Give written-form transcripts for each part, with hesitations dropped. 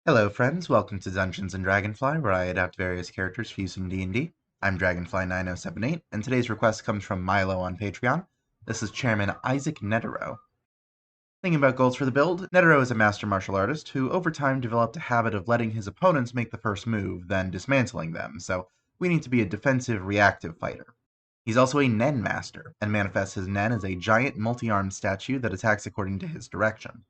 Hello friends, welcome to Dungeons & Dragonfly, where I adapt various characters for use in D&D. I'm Dragonfly9078, and today's request comes from Milo on Patreon. This is Chairman Isaac Netero. Thinking about goals for the build, Netero is a master martial artist who over time developed a habit of letting his opponents make the first move, then dismantling them, so we need to be a defensive, reactive fighter. He's also a Nen master, and manifests his Nen as a giant multi-armed statue that attacks according to his direction.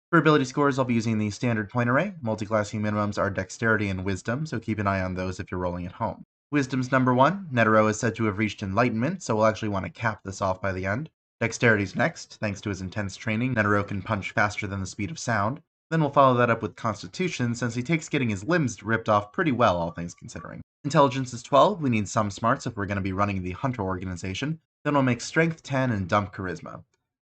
For ability scores, I'll be using the standard point array. Multiclassing minimums are Dexterity and Wisdom, so keep an eye on those if you're rolling at home. Wisdom's number 1. Netero is said to have reached Enlightenment, so we'll actually want to cap this off by the end. Dexterity's next. Thanks to his intense training, Netero can punch faster than the speed of sound. Then we'll follow that up with Constitution, since he takes getting his limbs ripped off pretty well, all things considering. Intelligence is 12. We need some smarts if we're going to be running the Hunter organization. Then we'll make Strength 10 and dump Charisma.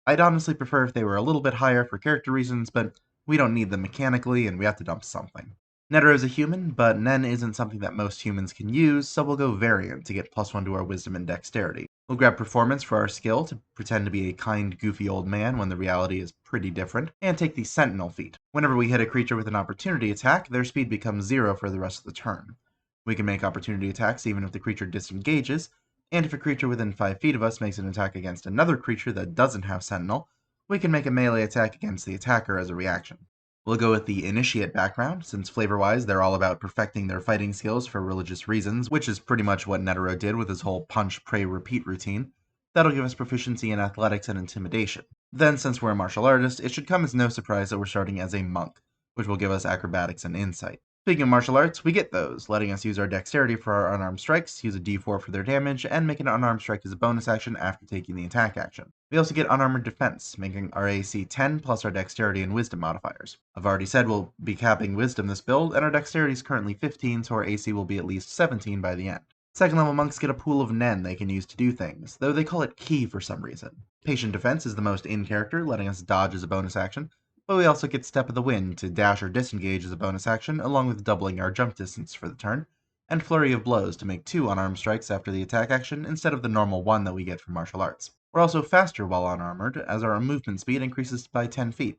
I'd honestly prefer if they were a little bit higher for character reasons, but we don't need them mechanically, and we have to dump something. Netero is a human, but Nen isn't something that most humans can use, so we'll go Variant to get +1 to our Wisdom and Dexterity. We'll grab Performance for our skill to pretend to be a kind, goofy old man when the reality is pretty different, and take the Sentinel feat. Whenever we hit a creature with an opportunity attack, their speed becomes 0 for the rest of the turn. We can make opportunity attacks even if the creature disengages, and if a creature within 5 feet of us makes an attack against another creature that doesn't have Sentinel, we can make a melee attack against the attacker as a reaction. We'll go with the Initiate background, since flavor-wise they're all about perfecting their fighting skills for religious reasons, which is pretty much what Netero did with his whole punch, pray, repeat routine. That'll give us proficiency in athletics and intimidation. Then, since we're a martial artist, it should come as no surprise that we're starting as a monk, which will give us acrobatics and insight. Speaking of martial arts, we get those, letting us use our dexterity for our unarmed strikes, use a d4 for their damage, and make an unarmed strike as a bonus action after taking the attack action. We also get unarmored defense, making our AC 10 plus our dexterity and wisdom modifiers. I've already said we'll be capping wisdom this build, and our dexterity is currently 15, so our AC will be at least 17 by the end. Second level monks get a pool of Nen they can use to do things, though they call it Ki for some reason. Patient defense is the most in character, letting us dodge as a bonus action, but we also get Step of the Wind to dash or disengage as a bonus action, along with doubling our jump distance for the turn, and Flurry of Blows to make 2 unarmed strikes after the attack action instead of the normal 1 that we get from martial arts. We're also faster while unarmored, as our movement speed increases by 10 feet.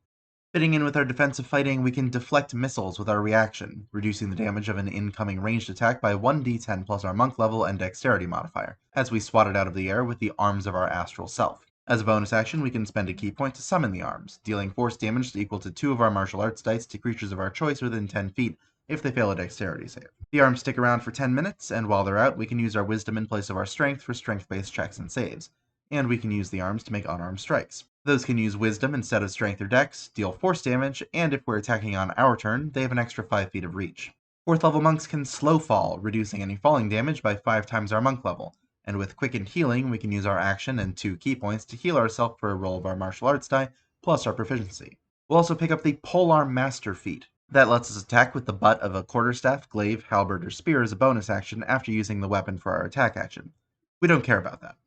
Fitting in with our defensive fighting, we can deflect missiles with our reaction, reducing the damage of an incoming ranged attack by 1d10 plus our monk level and dexterity modifier, as we swat it out of the air with the arms of our astral self. As a bonus action, we can spend a key point to summon the arms, dealing force damage equal to 2 of our martial arts dice to creatures of our choice within 10 feet if they fail a dexterity save. The arms stick around for 10 minutes, and while they're out, we can use our wisdom in place of our strength for strength-based checks and saves, and we can use the arms to make unarmed strikes. Those can use wisdom instead of strength or dex, deal force damage, and if we're attacking on our turn, they have an extra 5 feet of reach. 4th level monks can slow fall, reducing any falling damage by 5 times our monk level, and with quickened healing, we can use our action and 2 key points to heal ourselves for a roll of our martial arts die, plus our proficiency. We'll also pick up the Polearm Master feat. That lets us attack with the butt of a quarterstaff, glaive, halberd, or spear as a bonus action after using the weapon for our attack action. We don't care about that.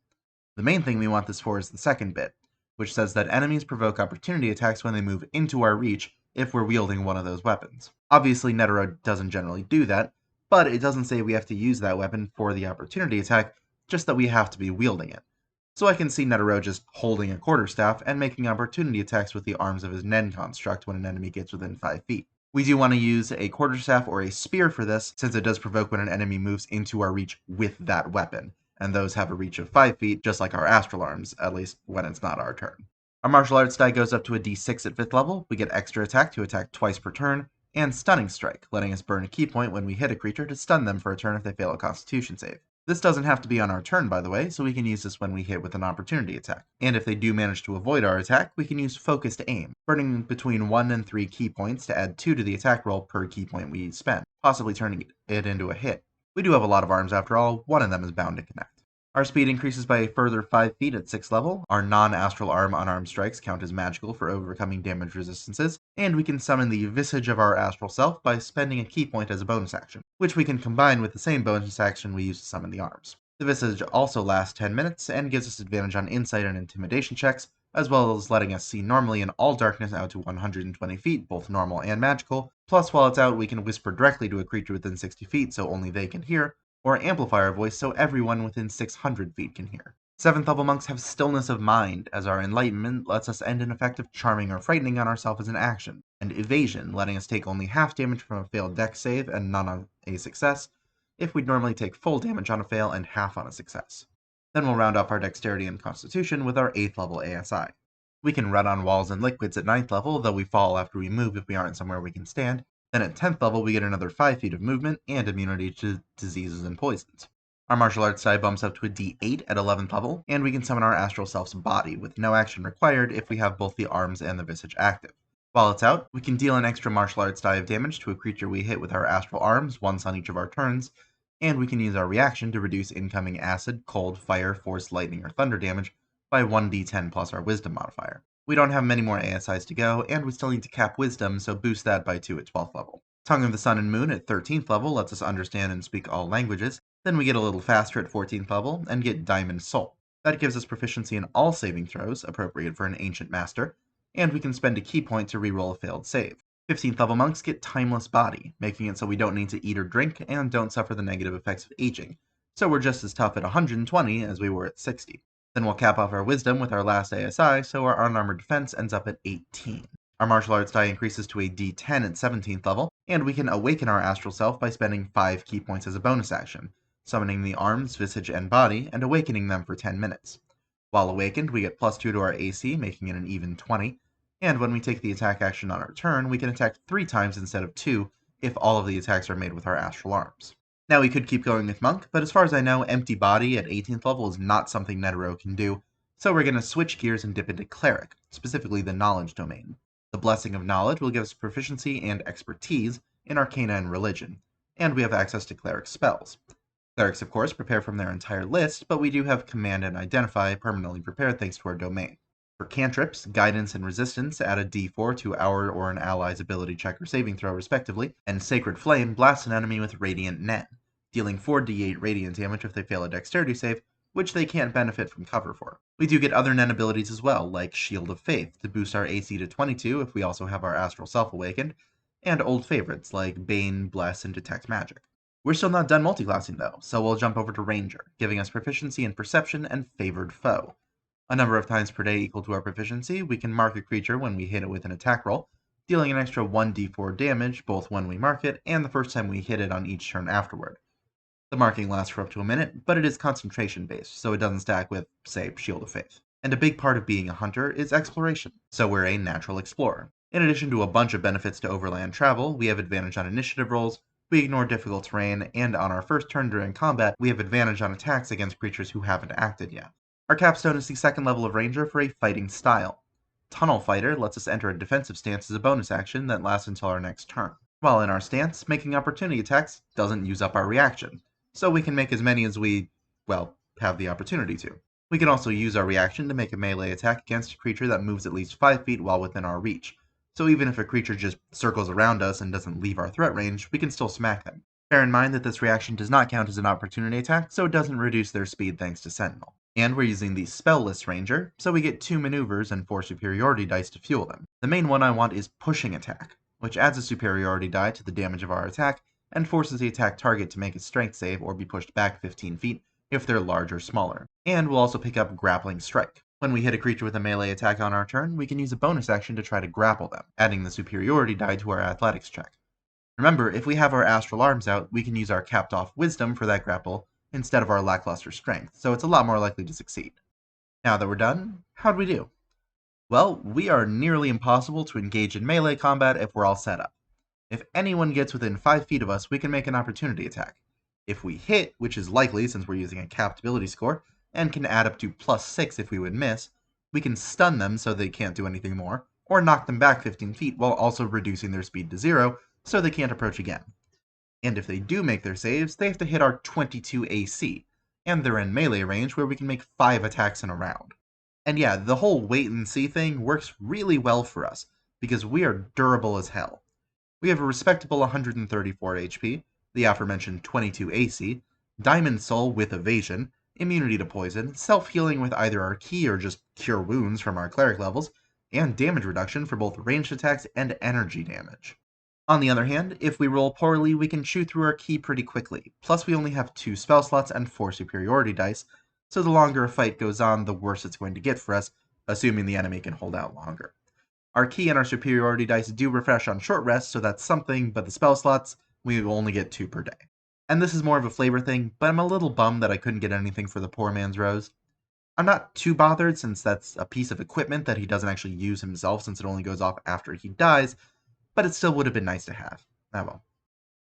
The main thing we want this for is the second bit, which says that enemies provoke opportunity attacks when they move into our reach if we're wielding one of those weapons. Obviously, Netero doesn't generally do that, but it doesn't say we have to use that weapon for the opportunity attack, just that we have to be wielding it. So I can see Netero just holding a quarterstaff and making opportunity attacks with the arms of his Nen construct when an enemy gets within 5 feet. We do want to use a quarterstaff or a spear for this, since it does provoke when an enemy moves into our reach with that weapon, and those have a reach of 5 feet, just like our astral arms, at least when it's not our turn. Our martial arts die goes up to a d6 at 5th level, we get extra attack to attack twice per turn, and Stunning Strike, letting us burn a key point when we hit a creature to stun them for a turn if they fail a Constitution save. This doesn't have to be on our turn, by the way, so we can use this when we hit with an opportunity attack. And if they do manage to avoid our attack, we can use Focused Aim, burning between 1 and 3 key points to add 2 to the attack roll per key point we spend, possibly turning it into a hit. We do have a lot of arms after all, one of them is bound to connect. Our speed increases by a further 5 feet at 6th level, our non-astral arm unarmed strikes count as magical for overcoming damage resistances, and we can summon the Visage of our astral self by spending a key point as a bonus action, which we can combine with the same bonus action we use to summon the arms. The Visage also lasts 10 minutes and gives us advantage on insight and intimidation checks, as well as letting us see normally in all darkness out to 120 feet, both normal and magical, plus while it's out we can whisper directly to a creature within 60 feet so only they can hear, or amplify our voice so everyone within 600 feet can hear. 7th level monks have Stillness of Mind, as our enlightenment lets us end an effect of charming or frightening on ourselves as an action, and Evasion, letting us take only half damage from a failed dex save and none on a success, if we'd normally take full damage on a fail and half on a success. Then we'll round off our Dexterity and Constitution with our 8th level ASI. We can run on walls and liquids at 9th level, though we fall after we move if we aren't somewhere we can stand. Then at 10th level we get another 5 feet of movement and immunity to diseases and poisons. Our martial arts die bumps up to a d8 at 11th level, and we can summon our astral self's body, with no action required if we have both the arms and the visage active. While it's out, we can deal an extra martial arts die of damage to a creature we hit with our astral arms once on each of our turns, and we can use our reaction to reduce incoming acid, cold, fire, force, lightning, or thunder damage by 1d10 plus our wisdom modifier. We don't have many more ASIs to go, and we still need to cap wisdom, so boost that by 2 at 12th level. Tongue of the Sun and Moon at 13th level lets us understand and speak all languages. Then we get a little faster at 14th level and get Diamond Soul. That gives us proficiency in all saving throws, appropriate for an Ancient Master, and we can spend a key point to reroll a failed save. 15th level monks get Timeless Body, making it so we don't need to eat or drink and don't suffer the negative effects of aging, so we're just as tough at 120 as we were at 60. Then we'll cap off our wisdom with our last ASI, so our unarmored defense ends up at 18. Our martial arts die increases to a d10 at 17th level, and we can awaken our astral self by spending 5 key points as a bonus action, summoning the arms, visage, and body, and awakening them for 10 minutes. While awakened, we get +2 to our AC, making it an even 20, and when we take the attack action on our turn, we can attack 3 times instead of 2 if all of the attacks are made with our astral arms. Now we could keep going with Monk, but as far as I know, Empty Body at 18th level is not something Netero can do, so we're going to switch gears and dip into Cleric, specifically the Knowledge domain. The Blessing of Knowledge will give us proficiency and expertise in Arcana and Religion, and we have access to Cleric spells. Clerics, of course, prepare from their entire list, but we do have Command and Identify permanently prepared thanks to our domain. For cantrips, guidance and resistance add a d4 to our or an ally's ability check or saving throw respectively, and Sacred Flame blasts an enemy with Radiant Net, dealing 4d8 radiant damage if they fail a dexterity save, which they can't benefit from cover for. We do get other Nen abilities as well, like Shield of Faith to boost our AC to 22 if we also have our Astral Self awakened, and old favorites like Bane, Bless, and Detect Magic. We're still not done multiclassing though, so we'll jump over to Ranger, giving us proficiency in Perception and Favored Foe. A number of times per day equal to our proficiency, we can mark a creature when we hit it with an attack roll, dealing an extra 1d4 damage both when we mark it and the first time we hit it on each turn afterward. The marking lasts for up to a minute, but it is concentration based, so it doesn't stack with, say, Shield of Faith. And a big part of being a hunter is exploration, so we're a natural explorer. In addition to a bunch of benefits to overland travel, we have advantage on initiative rolls, we ignore difficult terrain, and on our first turn during combat, we have advantage on attacks against creatures who haven't acted yet. Our capstone is the 2nd level of Ranger for a fighting style. Tunnel Fighter lets us enter a defensive stance as a bonus action that lasts until our next turn. While in our stance, making opportunity attacks doesn't use up our reaction, so we can make as many as we, have the opportunity to. We can also use our reaction to make a melee attack against a creature that moves at least 5 feet while within our reach, so even if a creature just circles around us and doesn't leave our threat range, we can still smack them. Bear in mind that this reaction does not count as an opportunity attack, so it doesn't reduce their speed thanks to Sentinel. And we're using the Spell-less Ranger, so we get 2 maneuvers and 4 superiority dice to fuel them. The main one I want is Pushing Attack, which adds a superiority die to the damage of our attack, and forces the attack target to make a strength save or be pushed back 15 feet if they're large or smaller. And we'll also pick up Grappling Strike. When we hit a creature with a melee attack on our turn, we can use a bonus action to try to grapple them, adding the superiority die to our athletics check. Remember, if we have our astral arms out, we can use our capped off wisdom for that grapple instead of our lackluster strength, so it's a lot more likely to succeed. Now that we're done, how'd we do? Well, we are nearly impossible to engage in melee combat if we're all set up. If anyone gets within 5 feet of us, we can make an opportunity attack. If we hit, which is likely since we're using a capped ability score, and can add up to +6 if we would miss, we can stun them so they can't do anything more, or knock them back 15 feet while also reducing their speed to 0 so they can't approach again. And if they do make their saves, they have to hit our 22 AC, and they're in melee range where we can make 5 attacks in a round. And yeah, the whole wait and see thing works really well for us, because we are durable as hell. We have a respectable 134 HP, the aforementioned 22 AC, Diamond Soul with Evasion, immunity to poison, self-healing with either our key or just cure wounds from our cleric levels, and damage reduction for both ranged attacks and energy damage. On the other hand, if we roll poorly, we can chew through our key pretty quickly, plus we only have 2 spell slots and 4 superiority dice, so the longer a fight goes on, the worse it's going to get for us, assuming the enemy can hold out longer. Our key and our superiority dice do refresh on short rests, so that's something, but the spell slots, we will only get 2 per day. And this is more of a flavor thing, but I'm a little bummed that I couldn't get anything for the poor man's rose. I'm not too bothered since that's a piece of equipment that he doesn't actually use himself since it only goes off after he dies, but it still would have been nice to have. Ah well.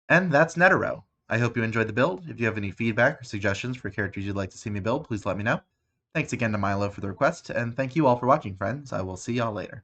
And that's Netero. I hope you enjoyed the build. If you have any feedback or suggestions for characters you'd like to see me build, please let me know. Thanks again to Milo for the request, and thank you all for watching, friends. I will see y'all later.